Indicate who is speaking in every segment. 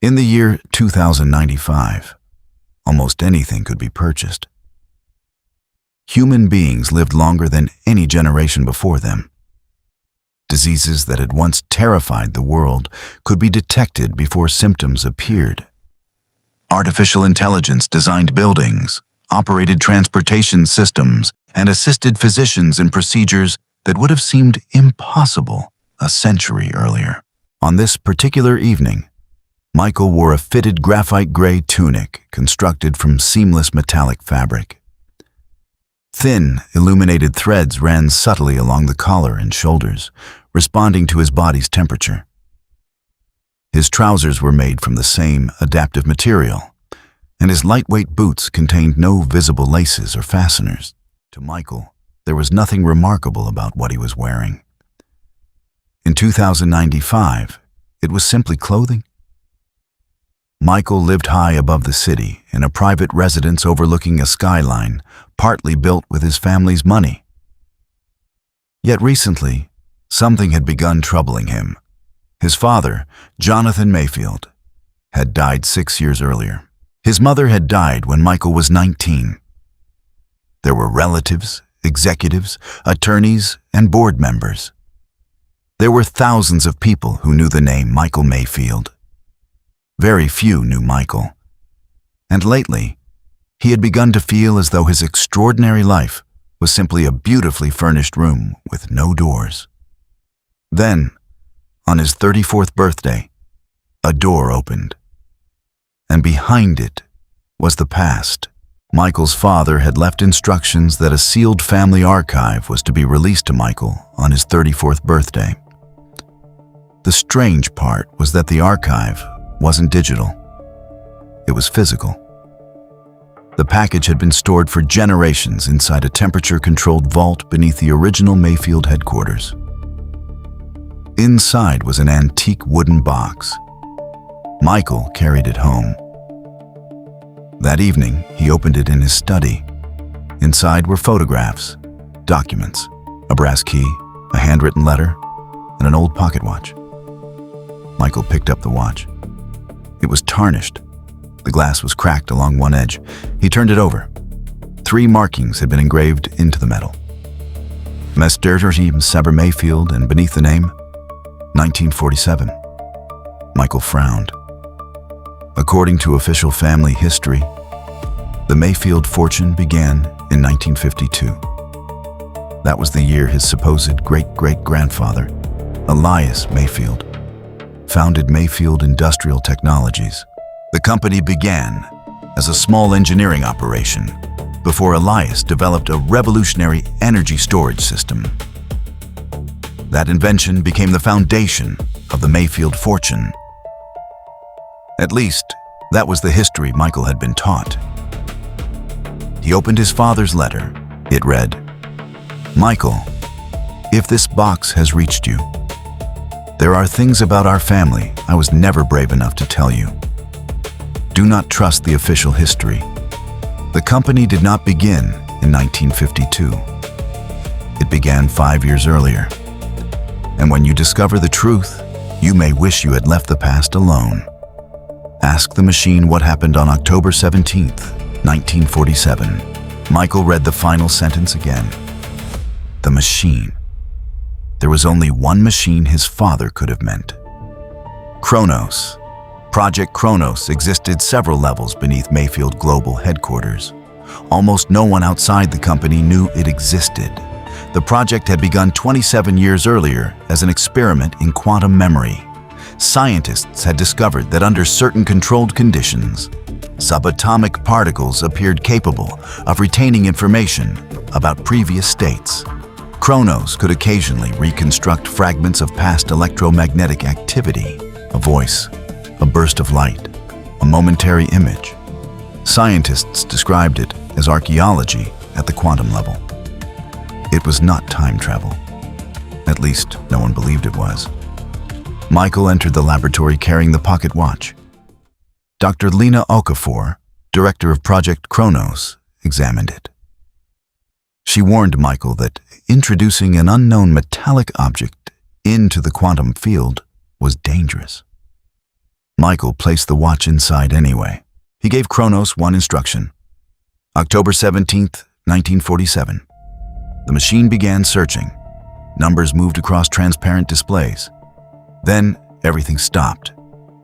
Speaker 1: In the year 2095, almost anything could be purchased. Human beings lived longer than any generation before them. Diseases that had once terrified the world could be detected before symptoms appeared. Artificial intelligence designed buildings, operated transportation systems, and assisted physicians in procedures that would have seemed impossible a century earlier. On this particular evening, Michael wore a fitted graphite gray tunic constructed from seamless metallic fabric. Thin, illuminated threads ran subtly along the collar and shoulders, responding to his body's temperature. His trousers were made from the same adaptive material, and his lightweight boots contained no visible laces or fasteners. To Michael, there was nothing remarkable about what he was wearing. In 2095, it was simply clothing. Michael lived high above the city in a private residence overlooking a skyline, partly built with his family's money. Yet recently, something had begun troubling him. His father, Jonathan Mayfield, had died 6 years earlier. His mother had died when Michael was 19. There were relatives, executives, attorneys, and board members. There were thousands of people who knew the name Michael Mayfield. Very few knew Michael. And lately, he had begun to feel as though his extraordinary life was simply a beautifully furnished room with no doors. Then, on his 34th birthday, a door opened. And behind it was the past. Michael's father had left instructions that a sealed family archive was to be released to Michael on his 34th birthday. The strange part was that the archive wasn't digital. It was physical. The package had been stored for generations inside a temperature-controlled vault beneath the original Mayfield headquarters. Inside was an antique wooden box. Michael carried it home. That evening, he opened it in his study. Inside were photographs, documents, a brass key, a handwritten letter, and an old pocket watch. Michael picked up the watch. It was tarnished. The glass was cracked along one edge. He turned it over. 3 markings had been engraved into the metal. Mr. Saber Mayfield, and beneath the name, 1947. Michael frowned. According to official family history, the Mayfield fortune began in 1952. That was the year his supposed great-great-grandfather, Elias Mayfield, founded Mayfield Industrial Technologies. The company began as a small engineering operation before Elias developed a revolutionary energy storage system. That invention became the foundation of the Mayfield fortune. At least, that was the history Michael had been taught. He opened his father's letter. It read, "Michael, if this box has reached you, there are things about our family I was never brave enough to tell you. Do not trust the official history. The company did not begin in 1952. It began 5 years earlier. And when you discover the truth, you may wish you had left the past alone. Ask the machine what happened on October 17th, 1947. Michael read the final sentence again. The machine. There was only one machine his father could have meant. Kronos. Project Kronos existed several levels beneath Mayfield Global headquarters. Almost no one outside the company knew it existed. The project had begun 27 years earlier as an experiment in quantum memory. Scientists had discovered that under certain controlled conditions, subatomic particles appeared capable of retaining information about previous states. Kronos could occasionally reconstruct fragments of past electromagnetic activity, a voice, a burst of light, a momentary image. Scientists described it as archaeology at the quantum level. It was not time travel. At least, no one believed it was. Michael entered the laboratory carrying the pocket watch. Dr. Lena Okafor, director of Project Kronos, examined it. She warned Michael that introducing an unknown metallic object into the quantum field was dangerous. Michael placed the watch inside anyway. He gave Kronos one instruction. October 17th, 1947. The machine began searching. Numbers moved across transparent displays. Then everything stopped.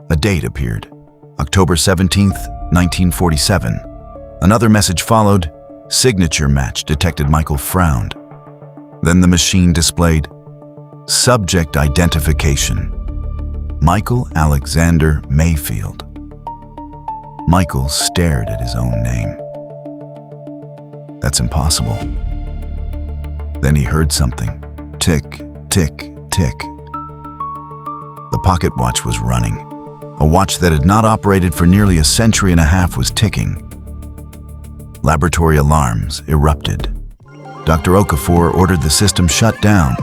Speaker 1: A date appeared. October 17th, 1947. Another message followed. Signature match detected. Michael frowned. Then the machine displayed subject identification. Michael Alexander Mayfield. Michael stared at his own name. That's impossible. Then he heard something. Tick, tick, tick. The pocket watch was running. A watch that had not operated for nearly a century and a half was ticking. Laboratory alarms erupted. Dr. Okafor ordered the system shut down.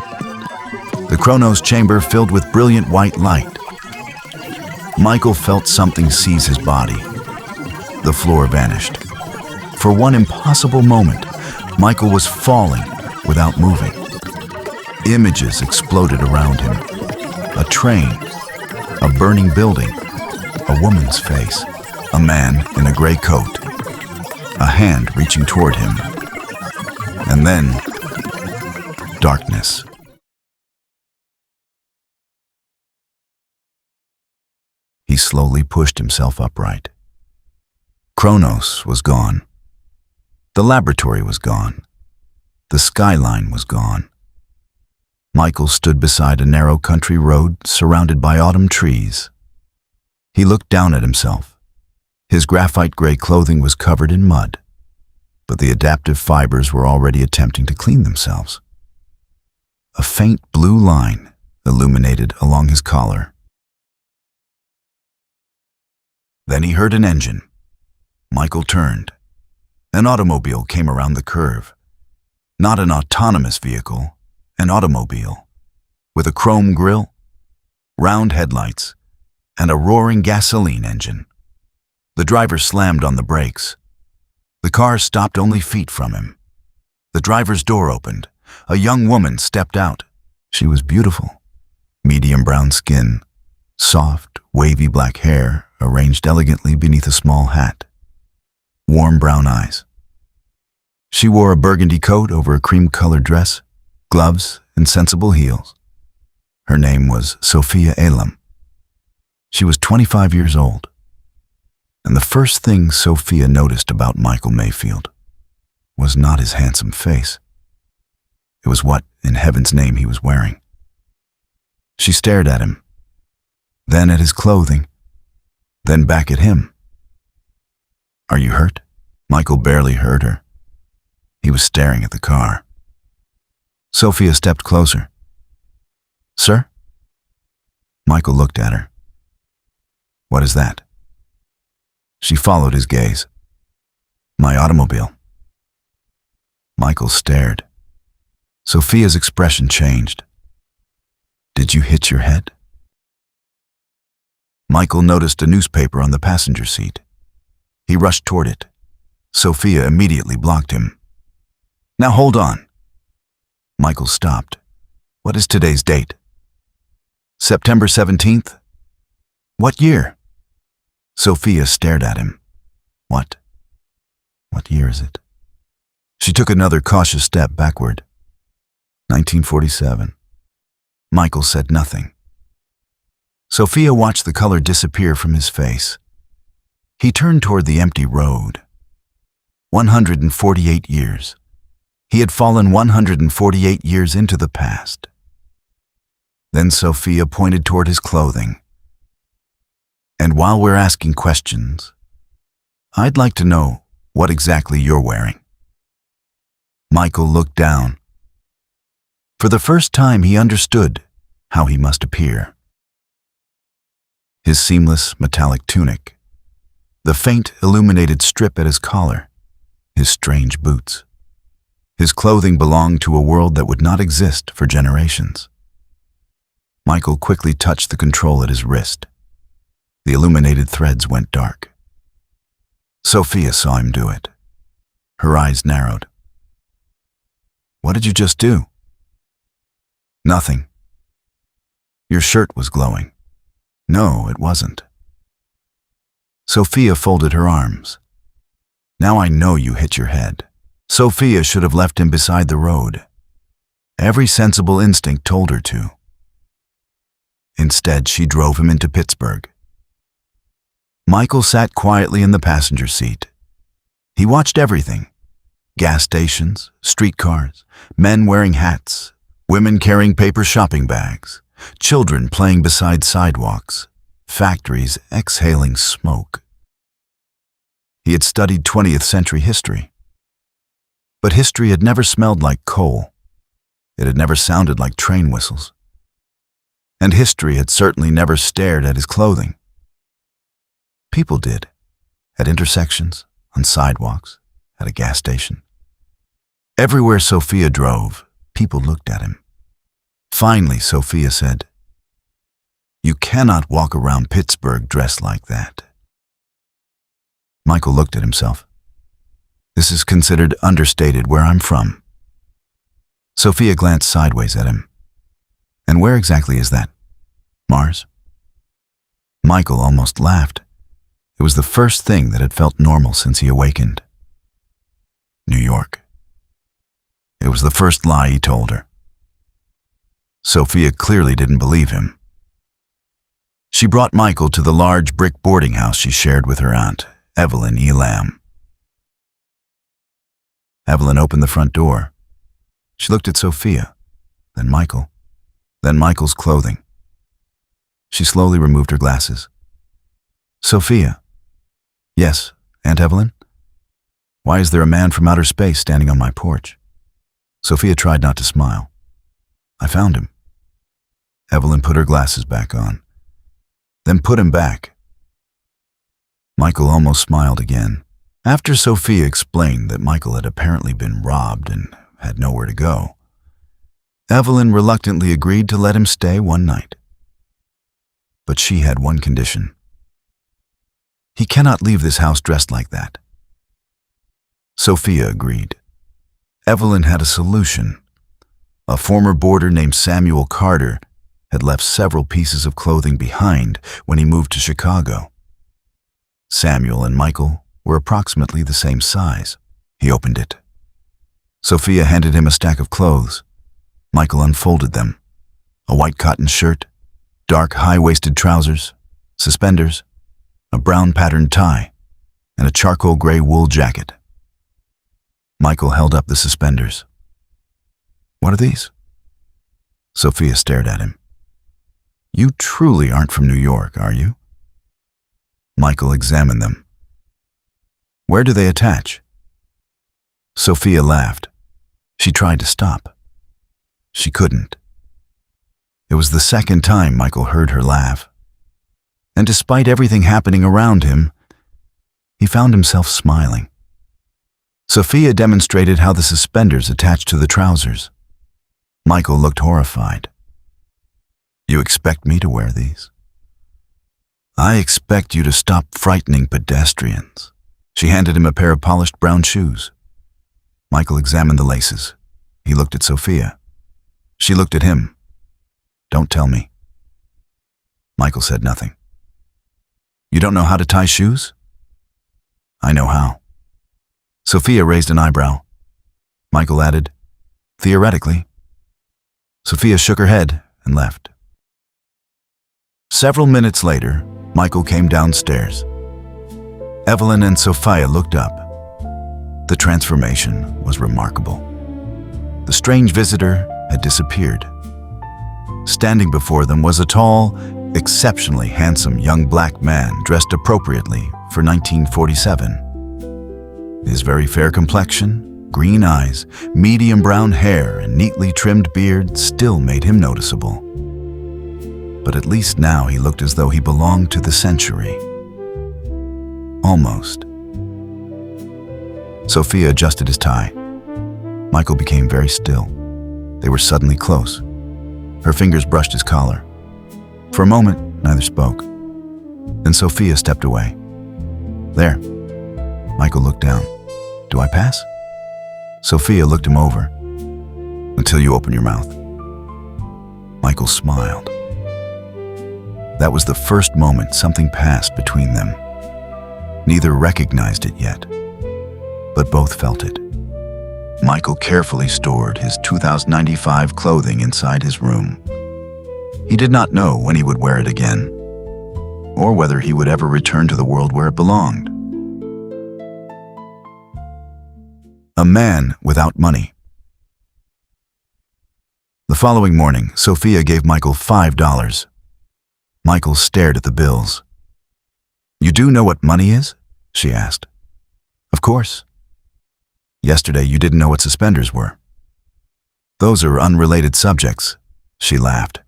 Speaker 1: The Kronos chamber filled with brilliant white light. Michael felt something seize his body. The floor vanished. For one impossible moment, Michael was falling without moving. Images exploded around him. A train, a burning building, a woman's face, a man in a gray coat, a hand reaching toward him, and then darkness. He slowly pushed himself upright. Kronos was gone. The laboratory was gone. The skyline was gone. Michael stood beside a narrow country road surrounded by autumn trees. He looked down at himself. His graphite gray clothing was covered in mud, but the adaptive fibers were already attempting to clean themselves. A faint blue line illuminated along his collar. Then he heard an engine. Michael turned. An automobile came around the curve. Not an autonomous vehicle, an automobile, with a chrome grille, round headlights, and a roaring gasoline engine. The driver slammed on the brakes. The car stopped only feet from him. The driver's door opened. A young woman stepped out. She was beautiful. Medium brown skin, soft, wavy black hair arranged elegantly beneath a small hat. Warm brown eyes. She wore a burgundy coat over a cream-colored dress, gloves, and sensible heels. Her name was Sofia Elam. She was 25 years old. And the first thing Sofia noticed about Michael Mayfield was not his handsome face. It was what, in heaven's name, he was wearing. She stared at him, then at his clothing, then back at him. "Are you hurt?" Michael barely heard her. He was staring at the car. Sofia stepped closer. "Sir?" Michael looked at her. "What is that?" She followed his gaze. "My automobile." Michael stared. Sofia's expression changed. "Did you hit your head?" Michael noticed a newspaper on the passenger seat. He rushed toward it. Sofia immediately blocked him. "Now hold on." Michael stopped. "What is today's date?" "September 17th. "What year?" Sofia stared at him. What year is it?" She took another cautious step backward. 1947. Michael said nothing. Sofia watched the color disappear from his face. He turned toward the empty road. 148 years. He had fallen 148 years into the past. Then Sofia pointed toward his clothing. "And while we're asking questions, I'd like to know what exactly you're wearing." Michael looked down. For the first time, he understood how he must appear. His seamless metallic tunic, the faint illuminated strip at his collar, his strange boots. His clothing belonged to a world that would not exist for generations. Michael quickly touched the control at his wrist. The illuminated threads went dark. Sofia saw him do it. Her eyes narrowed. "What did you just do?" "Nothing." "Your shirt was glowing." "No, it wasn't." Sofia folded her arms. Now I know you hit your head. Sofia should have left him beside the road. Every sensible instinct told her to. Instead, she drove him into Pittsburgh. Michael sat quietly in the passenger seat. He watched everything. Gas stations, streetcars, men wearing hats, women carrying paper shopping bags, children playing beside sidewalks, factories exhaling smoke. He had studied 20th century history. But history had never smelled like coal. It had never sounded like train whistles. And history had certainly never stared at his clothing. People did, at intersections, on sidewalks, at a gas station. Everywhere Sofia drove, people looked at him. Finally, Sofia said, "You cannot walk around Pittsburgh dressed like that." Michael looked at himself. "This is considered understated where I'm from." Sofia glanced sideways at him. "And where exactly is that? Mars?" Michael almost laughed. It was the first thing that had felt normal since he awakened. New York. It was the first lie he told her. Sofia clearly didn't believe him. She brought Michael to the large brick boarding house she shared with her aunt, Evelyn Elam. Evelyn opened the front door. She looked at Sofia, then Michael, then Michael's clothing. She slowly removed her glasses. "Sofia." "Yes, Aunt Evelyn?" "Why is there a man from outer space standing on my porch?" Sofia tried not to smile. "I found him." Evelyn put her glasses back on, then put him back. Michael almost smiled again. After Sofia explained that Michael had apparently been robbed and had nowhere to go, Evelyn reluctantly agreed to let him stay one night. But she had one condition. "He cannot leave this house dressed like that." Sofia agreed. Evelyn had a solution. A former boarder named Samuel Carter had left several pieces of clothing behind when he moved to Chicago. Samuel and Michael were approximately the same size. He opened it. Sofia handed him a stack of clothes. Michael unfolded them. A white cotton shirt, dark high-waisted trousers, suspenders, a brown patterned tie, and a charcoal gray wool jacket. Michael held up the suspenders. "What are these?" Sofia stared at him. "You truly aren't from New York, are you?" Michael examined them. "Where do they attach?" Sofia laughed. She tried to stop. She couldn't. It was the second time Michael heard her laugh. And despite everything happening around him, he found himself smiling. Sofia demonstrated how the suspenders attached to the trousers. Michael looked horrified. "You expect me to wear these?" "I expect you to stop frightening pedestrians." She handed him a pair of polished brown shoes. Michael examined the laces. He looked at Sofia. She looked at him. "Don't tell me." Michael said nothing. "You don't know how to tie shoes?" "I know how." Sofia raised an eyebrow. Michael added, "Theoretically." Sofia shook her head and left. Several minutes later, Michael came downstairs. Evelyn and Sofia looked up. The transformation was remarkable. The strange visitor had disappeared. Standing before them was a tall, exceptionally handsome young black man dressed appropriately for 1947. His very fair complexion, green eyes, medium brown hair, and neatly trimmed beard still made him noticeable. But at least now he looked as though he belonged to the century. Almost. Sofia adjusted his tie. Michael became very still. They were suddenly close. Her fingers brushed his collar. For a moment, neither spoke. Then Sofia stepped away. "There." Michael looked down. "Do I pass?" Sofia looked him over. "Until you open your mouth." Michael smiled. That was the first moment something passed between them. Neither recognized it yet, but both felt it. Michael carefully stored his 2095 clothing inside his room. He did not know when he would wear it again, or whether he would ever return to the world where it belonged. A man without money. The following morning, Sofia gave Michael $5. Michael stared at the bills. "You do know what money is?" she asked. "Of course. Yesterday you didn't know what suspenders were." "Those are unrelated subjects," she laughed.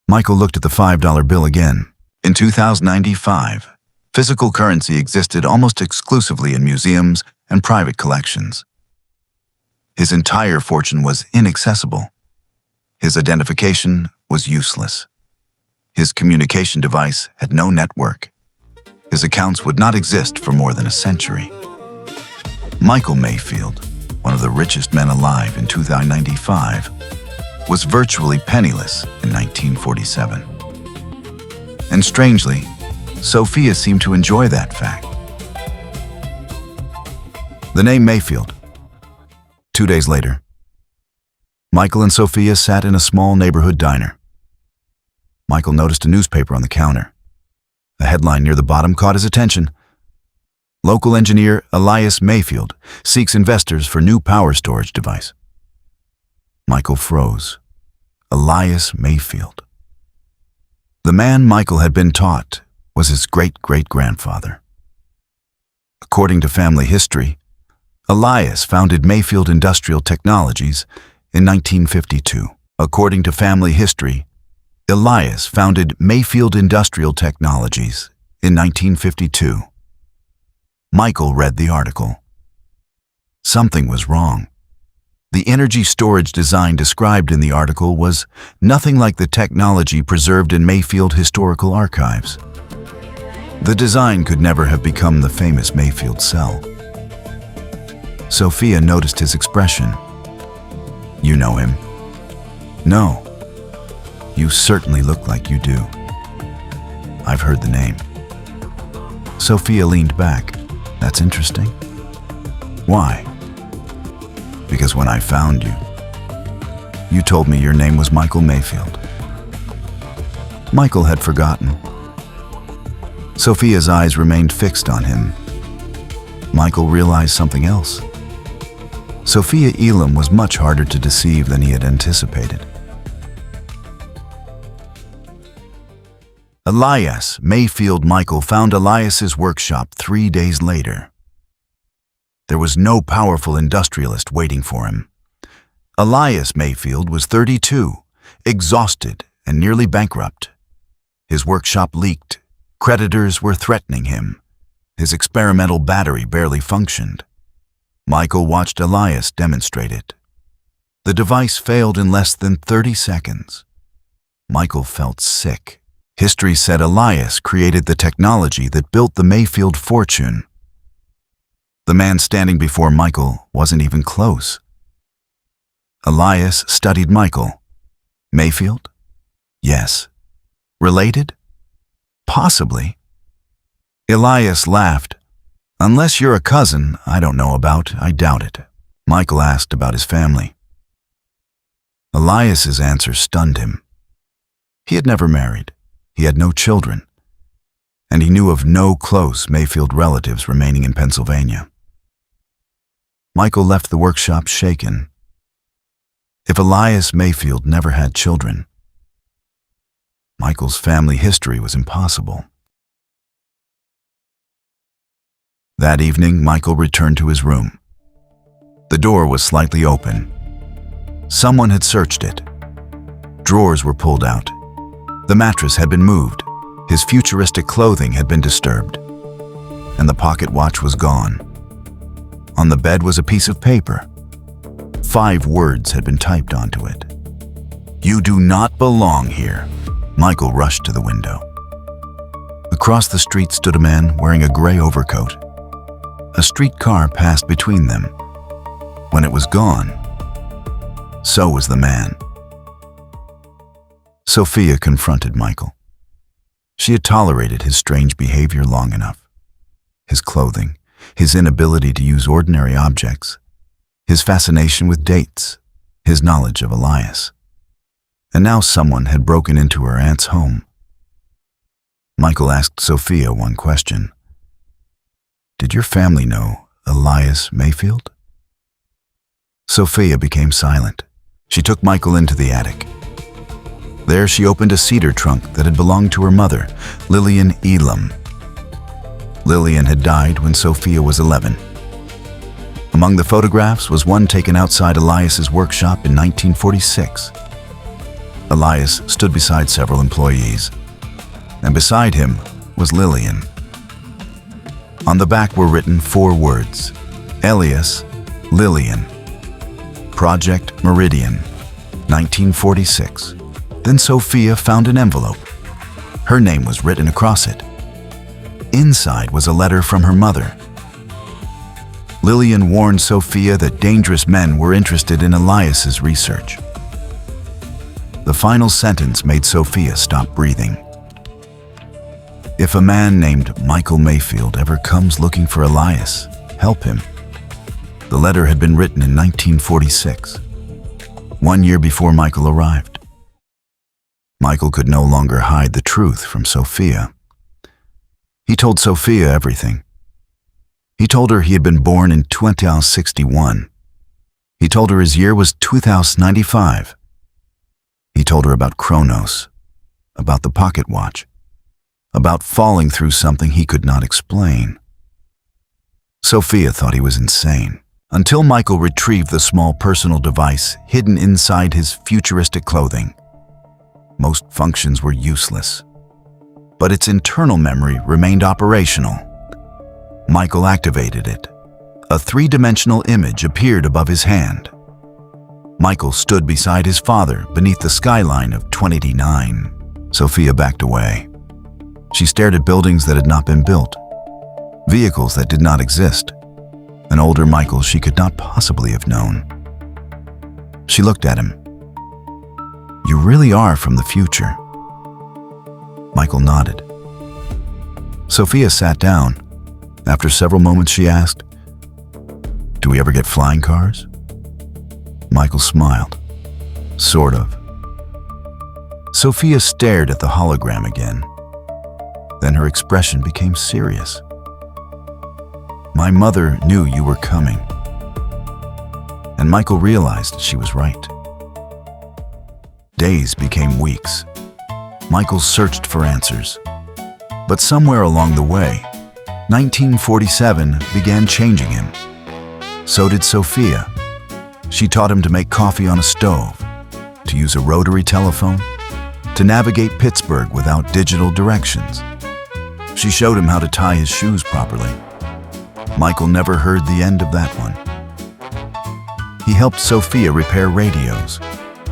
Speaker 1: Michael looked at the $5 bill again. In 2095, physical currency existed almost exclusively in museums and private collections. His entire fortune was inaccessible. His identification was useless. His communication device had no network. His accounts would not exist for more than a century. Michael Mayfield, one of the richest men alive in 2095, was virtually penniless in 1947. And strangely, Sofia seemed to enjoy that fact. The name Mayfield. 2 days later, Michael and Sofia sat in a small neighborhood diner. Michael noticed a newspaper on the counter. A headline near the bottom caught his attention. "Local engineer Elias Mayfield seeks investors for new power storage device." Michael froze. Elias Mayfield. The man Michael had been taught was his great-great-grandfather. According to family history, Elias founded Mayfield Industrial Technologies in 1952. According to family history, Elias founded Mayfield Industrial Technologies in 1952. Michael read the article. Something was wrong. The energy storage design described in the article was nothing like the technology preserved in Mayfield Historical Archives. The design could never have become the famous Mayfield cell. Sofia noticed his expression. "You know him?" "No. You certainly look like you do." "I've heard the name." Sofia leaned back. "That's interesting." "Why?" "Because when I found you, you told me your name was Michael Mayfield." Michael had forgotten. Sofia's eyes remained fixed on him. Michael realized something else. Sofia Elam was much harder to deceive than he had anticipated. Elias Mayfield. Michael found Elias's workshop 3 days later. There was no powerful industrialist waiting for him. Elias Mayfield was 32, exhausted and nearly bankrupt. His workshop leaked. Creditors were threatening him. His experimental battery barely functioned. Michael watched Elias demonstrate it. The device failed in less than 30 seconds. Michael felt sick. History said Elias created the technology that built the Mayfield fortune. The man standing before Michael wasn't even close. Elias studied Michael. Mayfield? Yes. Related? Possibly. Elias laughed. "Unless you're a cousin I don't know about, I doubt it." Michael asked about his family. Elias's answer stunned him. He had never married. He had no children. And he knew of no close Mayfield relatives remaining in Pennsylvania. Michael left the workshop shaken. If Elias Mayfield never had children, Michael's family history was impossible. That evening, Michael returned to his room. The door was slightly open. Someone had searched it. Drawers were pulled out. The mattress had been moved. His futuristic clothing had been disturbed. And the pocket watch was gone. On the bed was a piece of paper. 5 words had been typed onto it. "You do not belong here." Michael rushed to the window. Across the street stood a man wearing a gray overcoat. A streetcar passed between them. When it was gone, so was the man. Sofia confronted Michael. She had tolerated his strange behavior long enough. his clothing, his inability to use ordinary objects, his fascination with dates, his knowledge of Elias. And now someone had broken into her aunt's home. Michael asked Sofia one question. "Did your family know Elias Mayfield?" Sofia became silent. She took Michael into the attic. There she opened a cedar trunk that had belonged to her mother, Sofia Elam. Lillian had died when Sofia was 11. Among the photographs was one taken outside Elias's workshop in 1946. Elias stood beside several employees, and beside him was Lillian. On the back were written 4 words: Elias, Lillian, Project Meridian, 1946. Then Sofia found an envelope. Her name was written across it. Inside was a letter from her mother. Lillian warned Sofia that dangerous men were interested in Elias's research. The final sentence made Sofia stop breathing. "If a man named Michael Mayfield ever comes looking for Elias, help him." The letter had been written in 1946, 1 year before Michael arrived. Michael could no longer hide the truth from Sofia. He told Sofia everything. He told her he had been born in 2061. He told her his year was 2095. He told her about Kronos, about the pocket watch, about falling through something he could not explain. Sofia thought he was insane, until Michael retrieved the small personal device hidden inside his futuristic clothing. Most functions were useless, but its internal memory remained operational. Michael activated it. A 3-dimensional image appeared above his hand. Michael stood beside his father beneath the skyline of 2089. Sofia backed away. She stared at buildings that had not been built, vehicles that did not exist, an older Michael she could not possibly have known. She looked at him. "You really are from the future." Michael nodded. Sofia sat down. After several moments, she asked, "Do we ever get flying cars?" Michael smiled. "Sort of." Sofia stared at the hologram again. Then her expression became serious. "My mother knew you were coming." And Michael realized she was right. Days became weeks. Michael searched for answers. But somewhere along the way, 1947 began changing him. So did Sofia. She taught him to make coffee on a stove, to use a rotary telephone, to navigate Pittsburgh without digital directions. She showed him how to tie his shoes properly. Michael never heard the end of that one. He helped Sofia repair radios.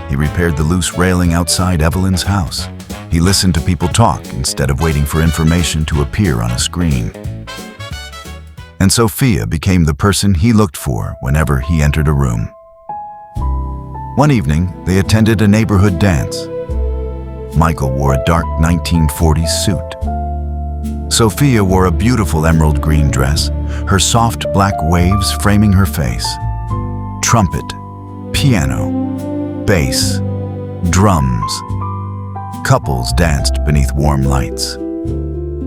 Speaker 1: He repaired the loose railing outside Evelyn's house. He listened to people talk instead of waiting for information to appear on a screen. And Sofia became the person he looked for whenever he entered a room. One evening, they attended a neighborhood dance. Michael wore a dark 1940s suit. Sofia wore a beautiful emerald green dress, her soft black waves framing her face. Trumpet, piano, bass, drums. Couples danced beneath warm lights.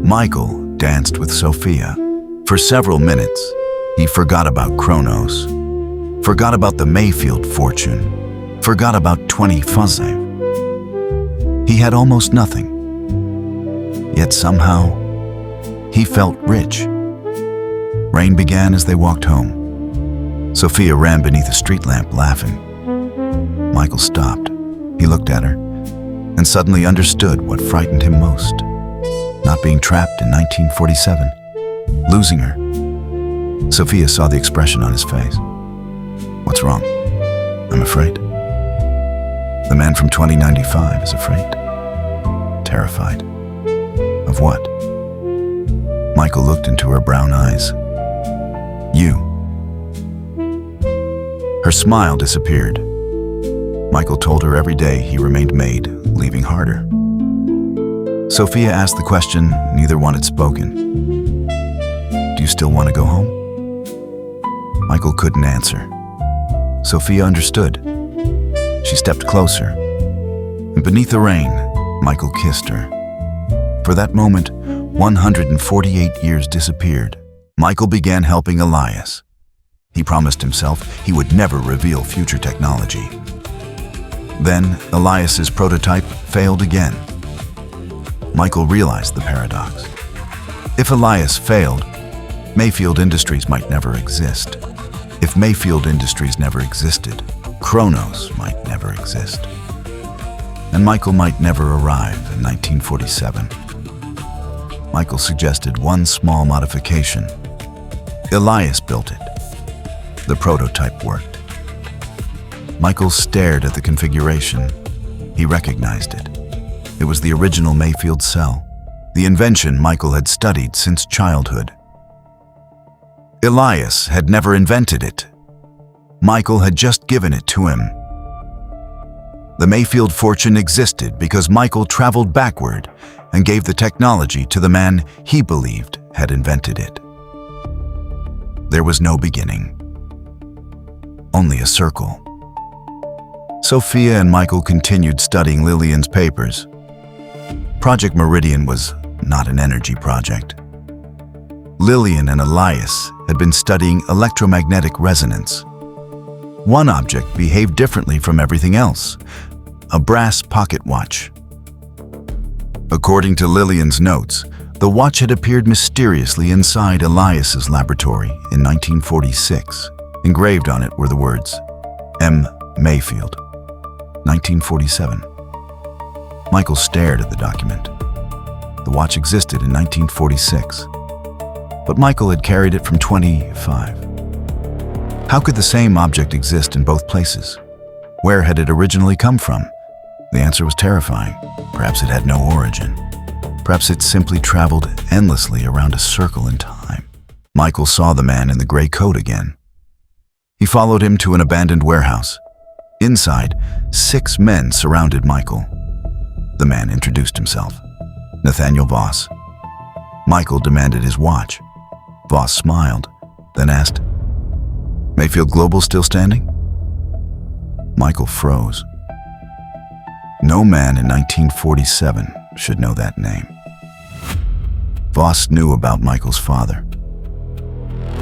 Speaker 1: Michael danced with Sofia. For several minutes, he forgot about Kronos, forgot about the Mayfield fortune, forgot about 2045. He had almost nothing. Yet somehow, he felt rich. Rain began as they walked home. Sofia ran beneath a street lamp, laughing. Michael stopped. He looked at her and suddenly understood what frightened him most. Not being trapped in 1947, losing her. Sofia saw the expression on his face. "What's wrong?" "I'm afraid." The man from 2095 is afraid. Terrified. Of what? Michael looked into her brown eyes. "You." Her smile disappeared. Michael told her every day he remained made, leaving harder. Sofia asked the question neither one had spoken. "Do you still want to go home?" Michael couldn't answer. Sofia understood. She stepped closer, and beneath the rain, Michael kissed her. For that moment, 148 years disappeared. Michael began helping Elias. He promised himself he would never reveal future technology. Then, Elias's prototype failed again. Michael realized the paradox. If Elias failed, Mayfield Industries might never exist. If Mayfield Industries never existed, Kronos might never exist. And Michael might never arrive in 1947. Michael suggested one small modification. Elias built it. The prototype worked. Michael stared at the configuration. He recognized it. It was the original Mayfield cell, the invention Michael had studied since childhood. Elias had never invented it. Michael had just given it to him. The Mayfield fortune existed because Michael traveled backward and gave the technology to the man he believed had invented it. There was no beginning, only a circle. Sofia and Michael continued studying Lillian's papers. Project Meridian was not an energy project. Lillian and Elias had been studying electromagnetic resonance. One object behaved differently from everything else, a brass pocket watch. According to Lillian's notes, the watch had appeared mysteriously inside Elias's laboratory in 1946. Engraved on it were the words, M. Mayfield, 1947. Michael stared at the document. The watch existed in 1946, but Michael had carried it from 25. How could the same object exist in both places? Where had it originally come from? The answer was terrifying. Perhaps it had no origin. Perhaps it simply traveled endlessly around a circle in time. Michael saw the man in the gray coat again. He followed him to an abandoned warehouse. Inside, 6 men surrounded Michael. The man introduced himself. Nathaniel Voss. Michael demanded his watch. Voss smiled, then asked, "Mayfield Global still standing?" Michael froze. No man in 1947 should know that name. Voss knew about Michael's father.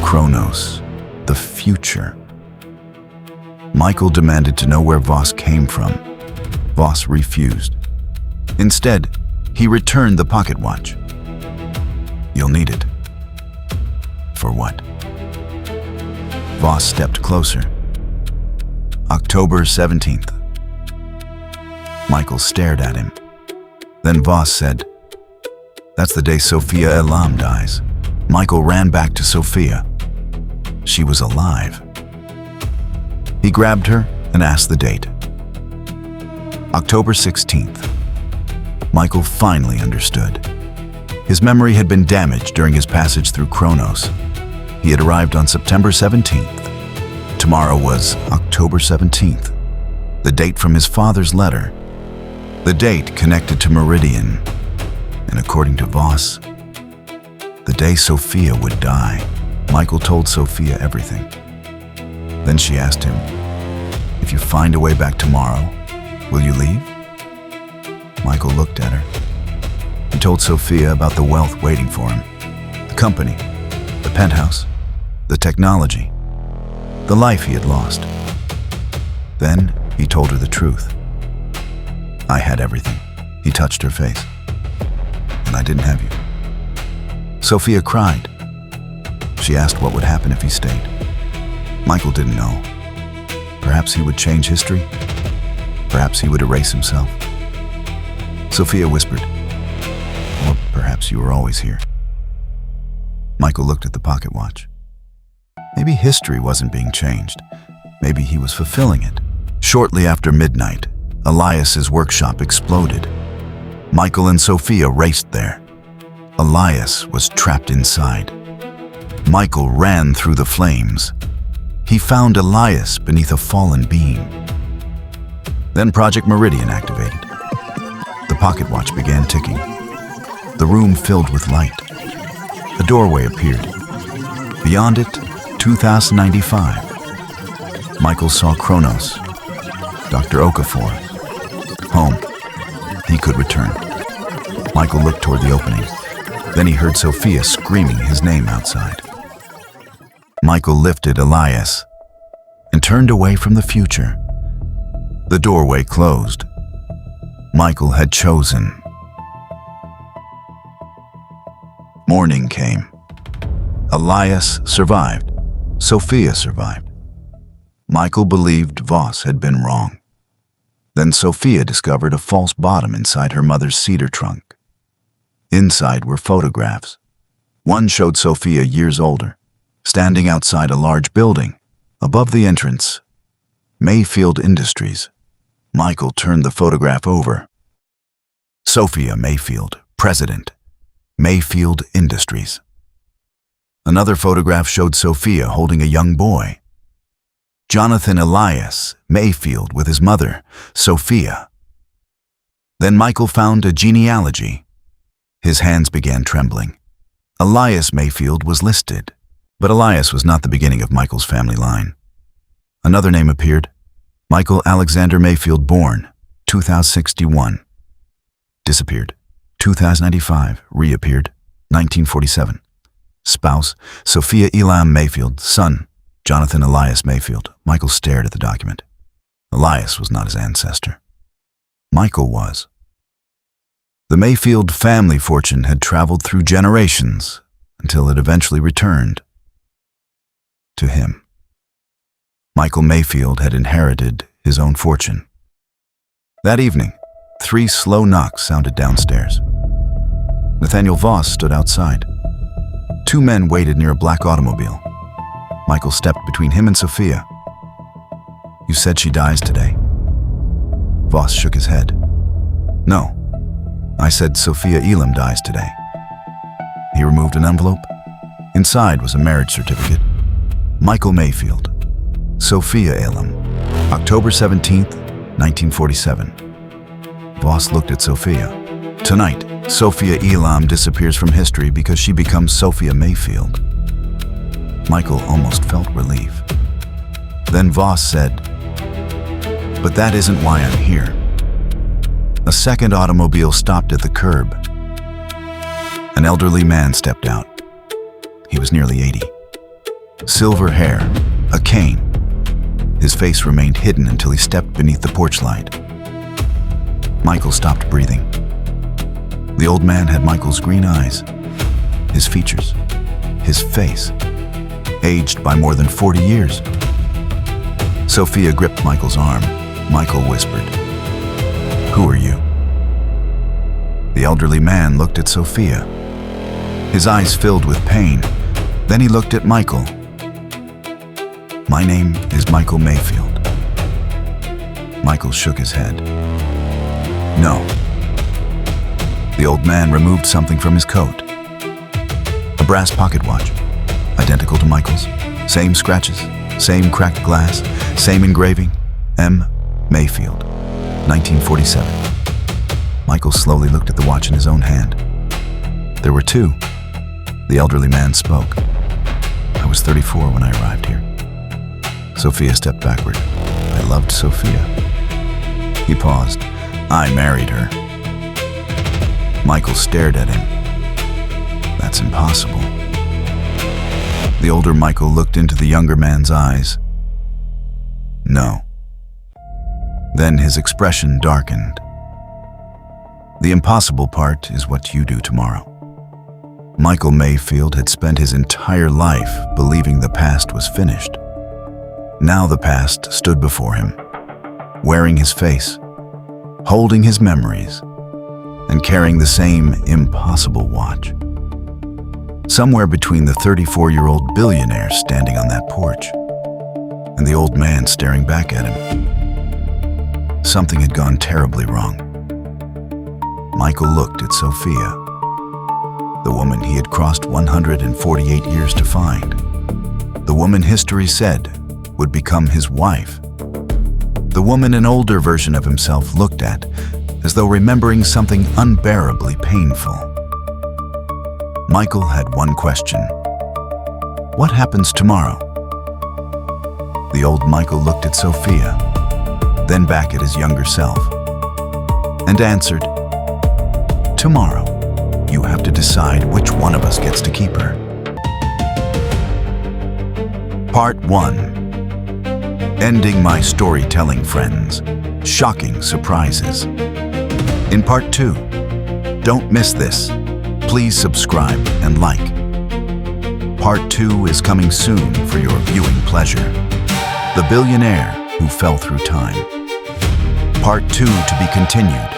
Speaker 1: Kronos, the future. Michael demanded to know where Voss came from. Voss refused. Instead, he returned the pocket watch. "You'll need it." "For what?" Voss stepped closer. October 17th. Michael stared at him. Then Voss said, "That's the day Sofia Elam dies." Michael ran back to Sofia. She was alive. He grabbed her and asked the date. October 16th. Michael finally understood. His memory had been damaged during his passage through Kronos. He had arrived on September 17th. Tomorrow was October 17th, the date from his father's letter. The date connected to Meridian, and according to Voss, the day Sofia would die. Michael told Sofia everything. Then she asked him, "If you find a way back tomorrow, will you leave?" Michael looked at her. He told Sofia about the wealth waiting for him, the company, the penthouse, the technology, the life he had lost. Then he told her the truth. "I had everything." He touched her face. "And I didn't have you." Sofia cried. She asked what would happen if he stayed. Michael didn't know. Perhaps he would change history. Perhaps he would erase himself. Sofia whispered, "Or perhaps you were always here." Michael looked at the pocket watch. Maybe history wasn't being changed. Maybe he was fulfilling it. Shortly after midnight, Elias's workshop exploded. Michael and Sofia raced there. Elias was trapped inside. Michael ran through the flames. He found Elias beneath a fallen beam. Then Project Meridian activated. The pocket watch began ticking. The room filled with light. A doorway appeared. Beyond it, 2095. Michael saw Kronos, Dr. Okafor. Home. He could return. Michael looked toward the opening. Then he heard Sofia screaming his name outside. Michael lifted Elias and turned away from the future. The doorway closed. Michael had chosen. Morning came. Elias survived. Sofia survived. Michael believed Voss had been wrong. Then Sofia discovered a false bottom inside her mother's cedar trunk. Inside were photographs. One showed Sofia years older, standing outside a large building. Above the entrance, Mayfield Industries. Michael turned the photograph over. Sofia Mayfield, President, Mayfield Industries. Another photograph showed Sofia holding a young boy. Jonathan Elias Mayfield with his mother, Sofia. Then Michael found a genealogy. His hands began trembling. Elias Mayfield was listed, but Elias was not the beginning of Michael's family line. Another name appeared. Michael Alexander Mayfield, born 2061. Disappeared. 2095, reappeared. 1947. Spouse, Sofia Elam Mayfield. Son, Jonathan Elias Mayfield. Michael stared at the document. Elias was not his ancestor. Michael was. The Mayfield family fortune had traveled through generations until it eventually returned to him. Michael Mayfield had inherited his own fortune. That evening, 3 slow knocks sounded downstairs. Nathaniel Voss stood outside. 2 men waited near a black automobile. Michael stepped between him and Sofia. "You said she dies today." Voss shook his head. "No, I said Sofia Elam dies today." He removed an envelope. Inside was a marriage certificate. Michael Mayfield, Sofia Elam, October 17th, 1947. Voss looked at Sofia. Tonight, Sofia Elam disappears from history because she becomes Sofia Mayfield. Michael almost felt relief. Then Voss said, "But that isn't why I'm here." A second automobile stopped at the curb. An elderly man stepped out. He was nearly 80. Silver hair, a cane. His face remained hidden until he stepped beneath the porch light. Michael stopped breathing. The old man had Michael's green eyes, his features, his face, aged by more than 40 years. Sofia gripped Michael's arm. Michael whispered, "Who are you?" The elderly man looked at Sofia. His eyes filled with pain. Then he looked at Michael. "My name is Michael Mayfield." Michael shook his head. "No." The old man removed something from his coat. A brass pocket watch, identical to Michael's. Same scratches, same cracked glass, same engraving. M. Mayfield, 1947. Michael slowly looked at the watch in his own hand. There were 2. The elderly man spoke. "I was 34 when I arrived here." Sofia stepped backward. "I loved Sofia." He paused. "I married her." Michael stared at him. "That's impossible." The older Michael looked into the younger man's eyes. "No." Then his expression darkened. "The impossible part is what you do tomorrow." Michael Mayfield had spent his entire life believing the past was finished. Now the past stood before him, wearing his face, holding his memories, and carrying the same impossible watch. Somewhere between the 34-year-old billionaire standing on that porch and the old man staring back at him, something had gone terribly wrong. Michael looked at Sofia, the woman he had crossed 148 years to find, the woman history said would become his wife, the woman an older version of himself looked at as though remembering something unbearably painful. Michael had one question. What happens tomorrow? The old Michael looked at Sofia, then back at his younger self, and answered, "Tomorrow, you have to decide which one of us gets to keep her." Part 1. Ending my storytelling, friends. Shocking surprises. In Part 2, don't miss this. Please subscribe and like. Part 2 is coming soon for your viewing pleasure. The Billionaire Who Fell Through Time. Part 2 to be continued.